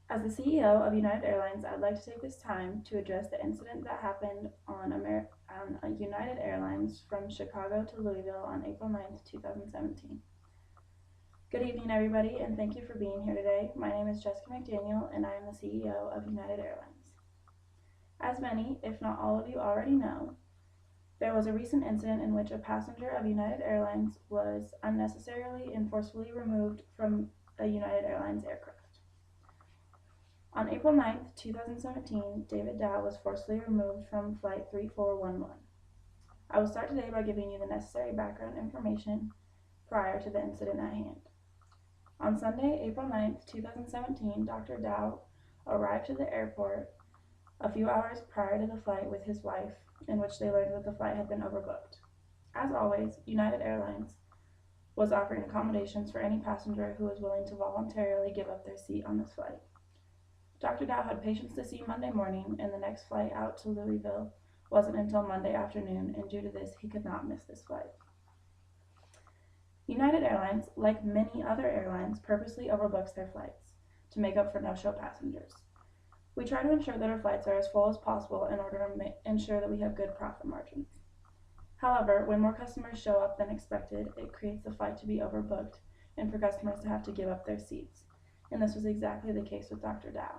As the CEO of United Airlines, I'd like to take this time to address the incident that happened on United Airlines from Chicago to Louisville on April 9th, 2017. Good evening, everybody, and thank you for being here today. My name is Crisis.McDaniel, and I am the CEO of United Airlines. As many, if not all of you already know, there was a recent incident in which a passenger of United Airlines was unnecessarily and forcefully removed from a United Airlines aircraft. On April 9th, 2017, David Dow was forcibly removed from Flight 3411. I will start today by giving you the necessary background information prior to the incident at hand. On Sunday, April 9th, 2017, Dr. Dow arrived to the airport a few hours prior to the flight with his wife, in which they learned that the flight had been overbooked. As always, United Airlines was offering accommodations for any passenger who was willing to voluntarily give up their seat on this flight. Dr. Dow had patients to see Monday morning, and the next flight out to Louisville wasn't until Monday afternoon, and due to this, he could not miss this flight. United Airlines, like many other airlines, purposely overbooks their flights to make up for no-show passengers. We try to ensure that our flights are as full as possible in order to ensure that we have good profit margins. However, when more customers show up than expected, it creates the flight to be overbooked and for customers to have to give up their seats. And this was exactly the case with Dr. Dow.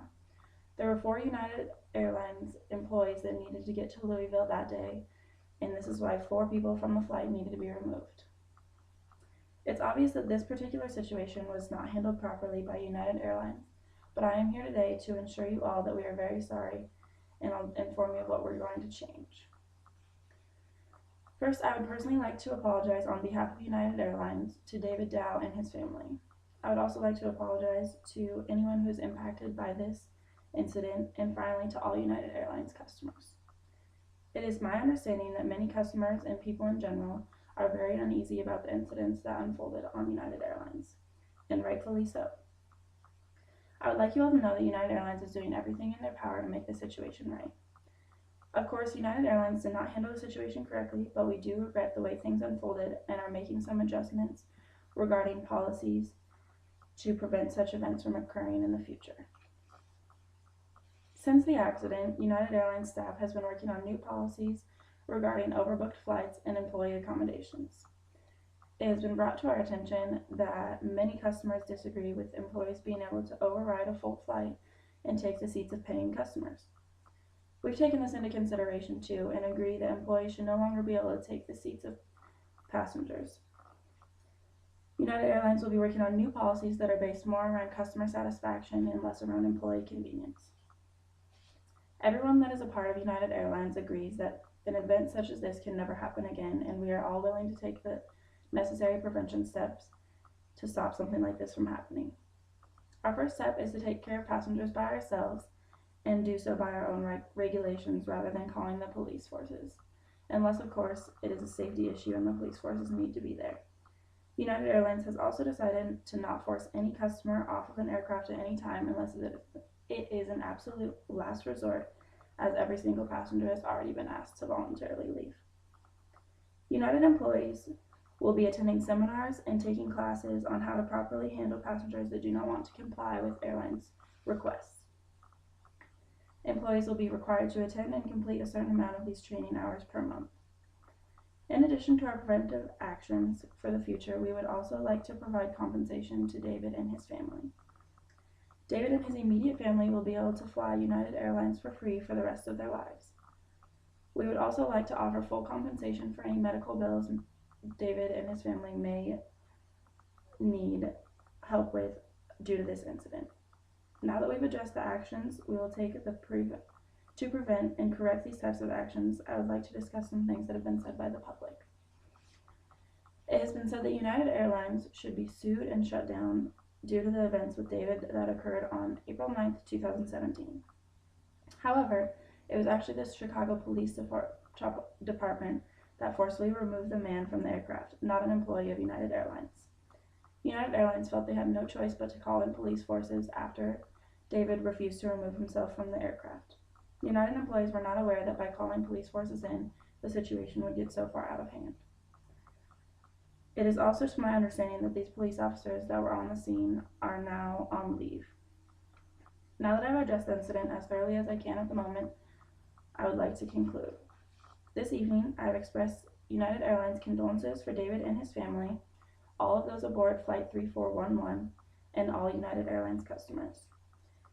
There were 4 United Airlines employees that needed to get to Louisville that day, and this is why 4 people from the flight needed to be removed. It's obvious that this particular situation was not handled properly by United Airlines, but I am here today to assure you all that we are very sorry, and I'll inform you of what we're going to change. First, I would personally like to apologize on behalf of United Airlines to David Dow and his family. I would also like to apologize to anyone who is impacted by this incident, and finally to all United Airlines customers. It is my understanding that many customers and people in general are very uneasy about the incidents that unfolded on United Airlines, and rightfully so. I would like you all to know that United Airlines is doing everything in their power to make the situation right. Of course, United Airlines did not handle the situation correctly, but we do regret the way things unfolded and are making some adjustments regarding policies to prevent such events from occurring in the future. Since the accident, United Airlines staff has been working on new policies regarding overbooked flights and employee accommodations. It has been brought to our attention that many customers disagree with employees being able to override a full flight and take the seats of paying customers. We've taken this into consideration too and agree that employees should no longer be able to take the seats of passengers. United Airlines will be working on new policies that are based more around customer satisfaction and less around employee convenience. Everyone that is a part of United Airlines agrees that an event such as this can never happen again, and we are all willing to take the necessary prevention steps to stop something like this from happening. Our first step is to take care of passengers by ourselves and do so by our own regulations rather than calling the police forces, unless of course it is a safety issue and the police forces need to be there. United Airlines has also decided to not force any customer off of an aircraft at any time unless it is an absolute last resort, as every single passenger has already been asked to voluntarily leave. United employees will be attending seminars and taking classes on how to properly handle passengers that do not want to comply with airlines' requests. Employees will be required to attend and complete a certain amount of these training hours per month. In addition to our preventive actions for the future, we would also like to provide compensation to David and his family. David and his immediate family will be able to fly United Airlines for free for the rest of their lives. We would also like to offer full compensation for any medical bills David and his family may need help with due to this incident. Now that we've addressed the actions we will take to prevent and correct these types of actions, I would like to discuss some things that have been said by the public. It has been said that United Airlines should be sued and shut down due to the events with David that occurred on April 9th, 2017. However, it was actually the Chicago Police Department that forcibly removed the man from the aircraft, not an employee of United Airlines. United Airlines felt they had no choice but to call in police forces after David refused to remove himself from the aircraft. United employees were not aware that by calling police forces in, the situation would get so far out of hand. It is also to my understanding that these police officers that were on the scene are now on leave. Now that I've addressed the incident as thoroughly as I can at the moment, I would like to conclude. This evening, I have expressed United Airlines condolences for David and his family, all of those aboard Flight 3411, and all United Airlines customers.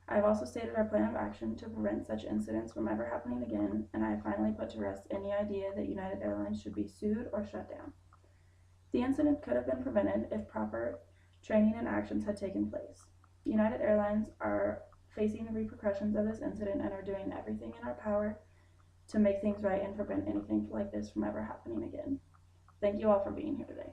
I have also stated our plan of action to prevent such incidents from ever happening again, and I have finally put to rest any idea that United Airlines should be sued or shut down. The incident could have been prevented if proper training and actions had taken place. United Airlines are facing the repercussions of this incident and are doing everything in our power to make things right and prevent anything like this from ever happening again. Thank you all for being here today.